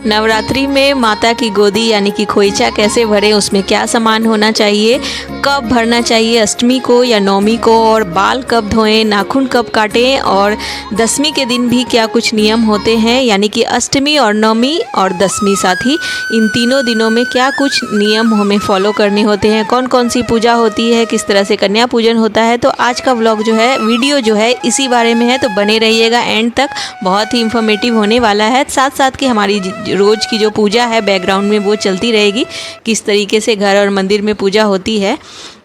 नवरात्रि में माता की गोदी यानी कि खोइचा कैसे भरें, उसमें क्या सामान होना चाहिए, कब भरना चाहिए, अष्टमी को या नवमी को, और बाल कब धोएं, नाखून कब काटें, और दसवीं के दिन भी क्या कुछ नियम होते हैं, यानी कि अष्टमी और नवमी और दसवीं साथ ही इन तीनों दिनों में क्या कुछ नियम हमें फॉलो करने होते हैं, कौन कौन सी पूजा होती है, किस तरह से कन्या पूजन होता है। तो आज का व्लॉग जो है, वीडियो जो है इसी बारे में है, तो बने रहिएगा एंड तक, बहुत ही इंफॉर्मेटिव होने वाला है। साथ साथ कि हमारी रोज़ की जो पूजा है बैकग्राउंड में वो चलती रहेगी, किस तरीके से घर और मंदिर में पूजा होती है।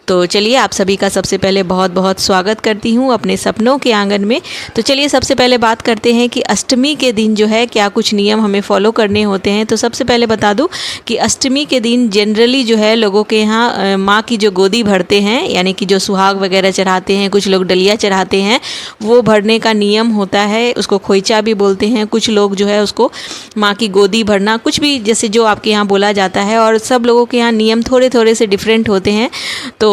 तो चलिए आप सभी का सबसे पहले बहुत बहुत स्वागत करती हूँ अपने सपनों के आंगन में। तो चलिए सबसे पहले बात करते हैं कि अष्टमी के दिन जो है क्या कुछ नियम हमें फॉलो करने होते हैं। तो सबसे पहले बता दूं कि अष्टमी के दिन जनरली जो है लोगों के यहाँ माँ की जो गोदी भरते हैं, यानी कि जो सुहाग वगैरह चढ़ाते हैं, कुछ लोग डलिया चढ़ाते हैं, वो भरने का नियम होता है। उसको खोइचा भी बोलते हैं। कुछ लोग जो है उसको माँ की गोदी भरना, कुछ भी जैसे जो आपके यहाँ बोला जाता है, और सब लोगों के यहाँ नियम थोड़े थोड़े से डिफरेंट होते हैं। तो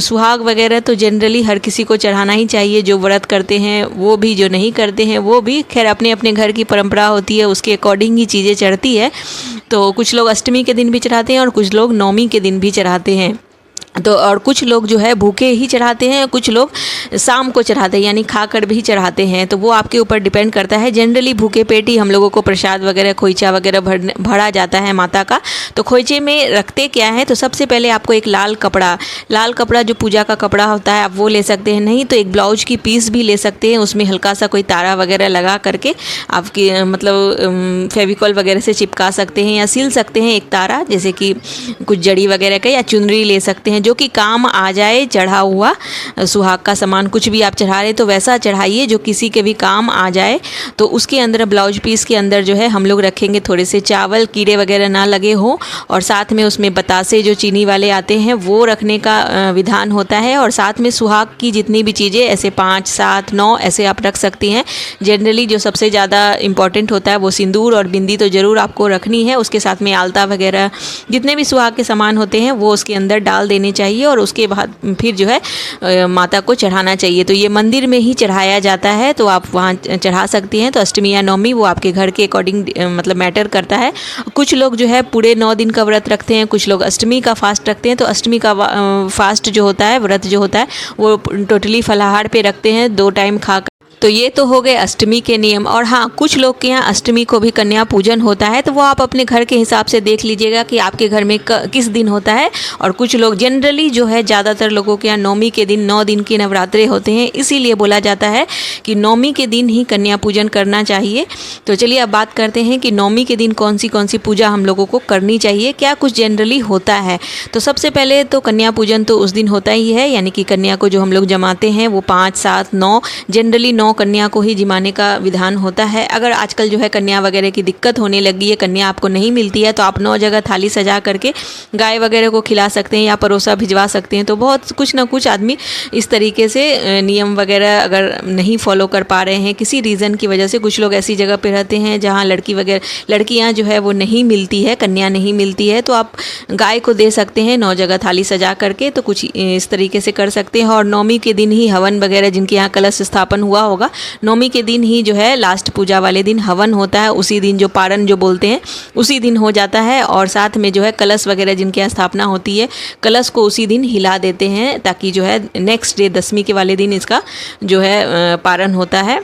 सुहाग वगैरह तो जनरली हर किसी को चढ़ाना ही चाहिए, जो व्रत करते हैं वो भी, जो नहीं करते हैं वो भी। खैर अपने अपने घर की परंपरा होती है, उसके अकॉर्डिंग ही चीज़ें चढ़ती है। तो कुछ लोग अष्टमी के दिन भी चढ़ाते हैं और कुछ लोग नवमी के दिन भी चढ़ाते हैं। तो और कुछ लोग जो है भूखे ही चढ़ाते हैं, कुछ लोग शाम को चढ़ाते हैं, यानी खाकर भी चढ़ाते हैं। तो वो आपके ऊपर डिपेंड करता है। जनरली भूखे पेट ही हम लोगों को प्रसाद वगैरह, खोइचा वगैरह भरा जाता है माता का। तो खोइचे में रखते क्या है, तो सबसे पहले आपको एक लाल कपड़ा जो पूजा का कपड़ा होता है आप वो ले सकते हैं, नहीं तो एक ब्लाउज की पीस भी ले सकते हैं। उसमें हल्का सा कोई तारा वगैरह लगा करके आपकी मतलब फेविकॉल वगैरह से चिपका सकते हैं या सिल सकते हैं एक तारा, जैसे कि कुछ जड़ी वगैरह का, या चुनरी ले सकते हैं जो कि काम आ जाए। चढ़ा हुआ सुहाग का सामान कुछ भी आप चढ़ा रहे तो वैसा चढ़ाइए जो किसी के भी काम आ जाए। तो उसके अंदर ब्लाउज पीस के अंदर जो है हम लोग रखेंगे थोड़े से चावल, कीड़े वगैरह ना लगे हो, और साथ में उसमें बतासे जो चीनी वाले आते हैं वो रखने का विधान होता है। और साथ में सुहाग की जितनी भी चीज़ें, ऐसे 5, 7, 9 ऐसे आप रख सकती हैं। जनरली जो सबसे ज़्यादा इंपॉर्टेंट होता है वो सिंदूर और बिंदी तो ज़रूर आपको रखनी है। उसके साथ में आलता वगैरह जितने भी सुहाग के सामान होते हैं वो उसके अंदर डाल देने चाहिए, और उसके बाद फिर जो है माता को चढ़ाना चाहिए। तो ये मंदिर में ही चढ़ाया जाता है, तो आप वहाँ चढ़ा सकती हैं। तो अष्टमी या नवमी वो आपके घर के अकॉर्डिंग मतलब मैटर करता है। कुछ लोग जो है पूरे 9 दिन का व्रत रखते हैं, कुछ लोग अष्टमी का फास्ट रखते हैं। तो अष्टमी का फास्ट जो होता है, व्रत जो होता है, वो टोटली फलाहार पे रखते हैं, 2 टाइम खा। तो ये तो हो गए अष्टमी के नियम। और हाँ, कुछ लोग के यहाँ अष्टमी को भी कन्या पूजन होता है, तो वो आप अपने घर के हिसाब से देख लीजिएगा कि आपके घर में किस दिन होता है। और कुछ लोग जनरली जो है, ज़्यादातर लोगों के यहाँ नवमी के दिन 9 दिन की नवरात्रे होते हैं, इसीलिए बोला जाता है कि नवमी के दिन ही कन्या पूजन करना चाहिए। तो चलिए अब बात करते हैं कि नवमी के दिन कौन सी पूजा हम लोगों को करनी चाहिए, क्या कुछ जनरली होता है। तो सबसे पहले तो कन्या पूजन तो उस दिन होता ही है, यानी कि कन्या को जो हम लोग जमाते हैं वो 5, 7, 9, जनरली 9 कन्या को ही जिमाने का विधान होता है। अगर आजकल जो है कन्या वगैरह की दिक्कत होने लगी है, कन्या आपको नहीं मिलती है, तो आप 9 जगह थाली सजा करके गाय वगैरह को खिला सकते हैं या परोसा भिजवा सकते हैं। तो बहुत कुछ ना कुछ आदमी इस तरीके से नियम वगैरह अगर नहीं फॉलो कर पा रहे हैं किसी रीज़न की वजह से, कुछ लोग ऐसी जगह पे रहते हैं जहाँ लड़कियाँ जो है वो नहीं मिलती है, कन्या नहीं मिलती है, तो आप गाय को दे सकते हैं 9 जगह थाली सजा करके। तो कुछ इस तरीके से कर सकते हैं। और नवमी के दिन ही हवन वगैरह, जिनके यहाँ कलश स्थापन हुआ होगा, नवमी के दिन ही जो है लास्ट पूजा वाले दिन हवन होता है। उसी दिन जो पारण जो बोलते हैं उसी दिन हो जाता है। और साथ में जो है कलश वगैरह जिनके यहाँ स्थापना होती है, कलश को उसी दिन हिला देते हैं, ताकि जो है नेक्स्ट डे दसवीं के वाले दिन इसका जो है पारण होता है।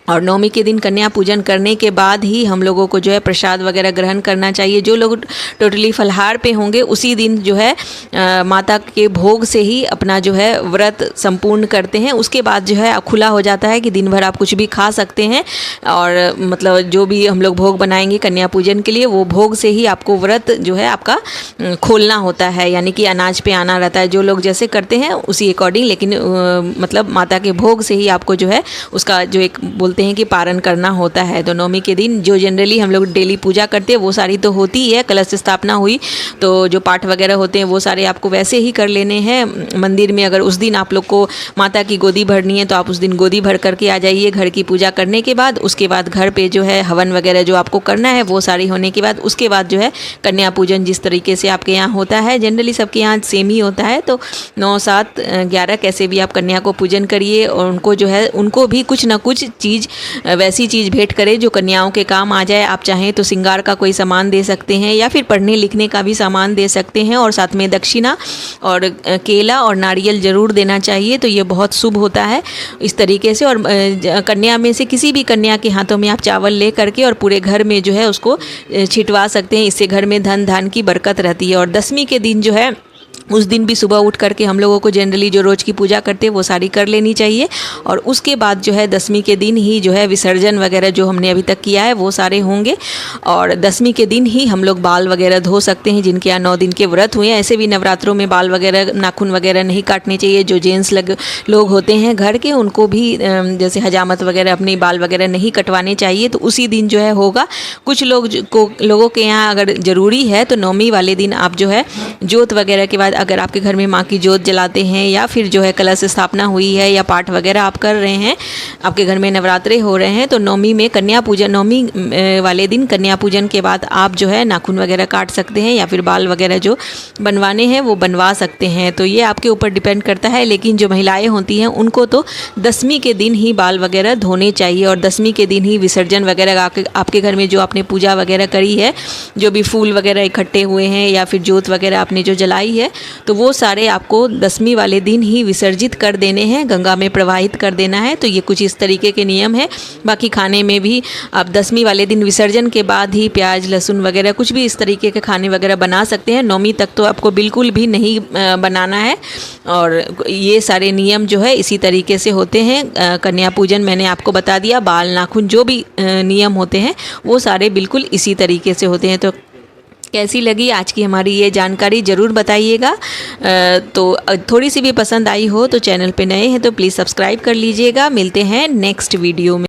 और नवमी के दिन कन्या पूजन करने के बाद ही हम लोगों को जो है प्रसाद वगैरह ग्रहण करना चाहिए। जो लोग टोटली फलाहार पे होंगे उसी दिन जो है माता के भोग से ही अपना जो है व्रत संपूर्ण करते हैं। उसके बाद जो है खुला हो जाता है कि दिन भर आप कुछ भी खा सकते हैं। और मतलब जो भी हम लोग भोग बनाएंगे कन्या पूजन के लिए, वो भोग से ही आपको व्रत जो है आपका खोलना होता है, यानी कि अनाज पे आना रहता है। जो लोग जैसे करते हैं उसी अकॉर्डिंग, लेकिन मतलब माता के भोग से ही आपको जो है उसका जो एक हैं कि पारण करना होता है। तो नवमी के दिन जो जनरली हम लोग डेली पूजा करते हैं वो सारी तो होती ही है। कलश स्थापना हुई तो जो पाठ वगैरह होते हैं वो सारे आपको वैसे ही कर लेने हैं मंदिर में। अगर उस दिन आप लोग को माता की गोदी भरनी है तो आप उस दिन गोदी भर करके आ जाइए घर की पूजा करने के बाद। उसके बाद घर पे जो है हवन वगैरह जो आपको करना है वो सारी होने के बाद उसके बाद जो है कन्या पूजन जिस तरीके से आपके यहाँ होता है, जनरली सबके यहाँ सेम ही होता है। तो 9, 7, 11 कैसे भी आप कन्या को पूजन करिए और उनको जो है उनको भी कुछ ना कुछ चीज़ चीज़ वैसी चीज़ भेंट करें जो कन्याओं के काम आ जाए। आप चाहें तो श्रृंगार का कोई सामान दे सकते हैं या फिर पढ़ने लिखने का भी सामान दे सकते हैं, और साथ में दक्षिणा और केला और नारियल ज़रूर देना चाहिए, तो ये बहुत शुभ होता है इस तरीके से। और कन्या में से किसी भी कन्या के हाथों में आप चावल ले करके और पूरे घर में जो है उसको छिटवा सकते हैं। इससे घर में धन धान की बरकत रहती है। और दशमी के दिन जो है उस दिन भी सुबह उठ करके हम लोगों को जनरली जो रोज़ की पूजा करते हैं वो सारी कर लेनी चाहिए। और उसके बाद जो है दशमी के दिन ही जो है विसर्जन वगैरह जो हमने अभी तक किया है वो सारे होंगे। और दशमी के दिन ही हम लोग बाल वगैरह धो सकते हैं, जिनके यहाँ 9 दिन के व्रत हुए हैं। ऐसे भी नवरात्रों में बाल वगैरह नाखून वगैरह नहीं काटने चाहिए। जो जेंट्स लोग होते हैं घर के, उनको भी जैसे हजामत वगैरह अपने बाल वगैरह नहीं कटवाने चाहिए, तो उसी दिन जो है होगा। कुछ लोगों के यहाँ अगर ज़रूरी है तो नौमी वाले दिन आप जो है जोत वगैरह के बाद, अगर आपके घर में माँ की जोत जलाते हैं या फिर जो है कलश स्थापना हुई है या पाठ वगैरह आप कर रहे हैं, आपके घर में नवरात्रे हो रहे हैं, तो नौमी में कन्या पूजन, नौमी वाले दिन कन्या पूजन के बाद आप जो है नाखून वगैरह काट सकते हैं या फिर बाल वगैरह जो बनवाने हैं वो बनवा सकते हैं। तो ये आपके ऊपर डिपेंड करता है। लेकिन जो महिलाएं होती हैं उनको तो दशमी के दिन ही बाल वगैरह धोने चाहिए और दशमी के दिन ही विसर्जन वगैरह आपके घर में जो आपने पूजा वगैरह करी है, जो भी फूल वगैरह इकट्ठे हुए हैं या फिर जोत वगैरह आपने जो जलाई है, तो वो सारे आपको दशमी वाले दिन ही विसर्जित कर देने हैं, गंगा में प्रवाहित कर देना है। तो ये कुछ इस तरीके के नियम है। बाकी खाने में भी आप दशमी वाले दिन विसर्जन के बाद ही प्याज लहसुन वगैरह कुछ भी इस तरीके के खाने वगैरह बना सकते हैं। नौमी तक तो आपको बिल्कुल भी नहीं बनाना है। और ये सारे नियम जो है इसी तरीके से होते हैं। कन्या पूजन मैंने आपको बता दिया, बाल नाखून जो भी नियम होते हैं वो सारे बिल्कुल इसी तरीके से होते हैं। तो कैसी लगी आज की हमारी ये जानकारी ज़रूर बताइएगा। तो थोड़ी सी भी पसंद आई हो तो चैनल पे नए हैं तो प्लीज़ सब्सक्राइब कर लीजिएगा। मिलते हैं नेक्स्ट वीडियो में।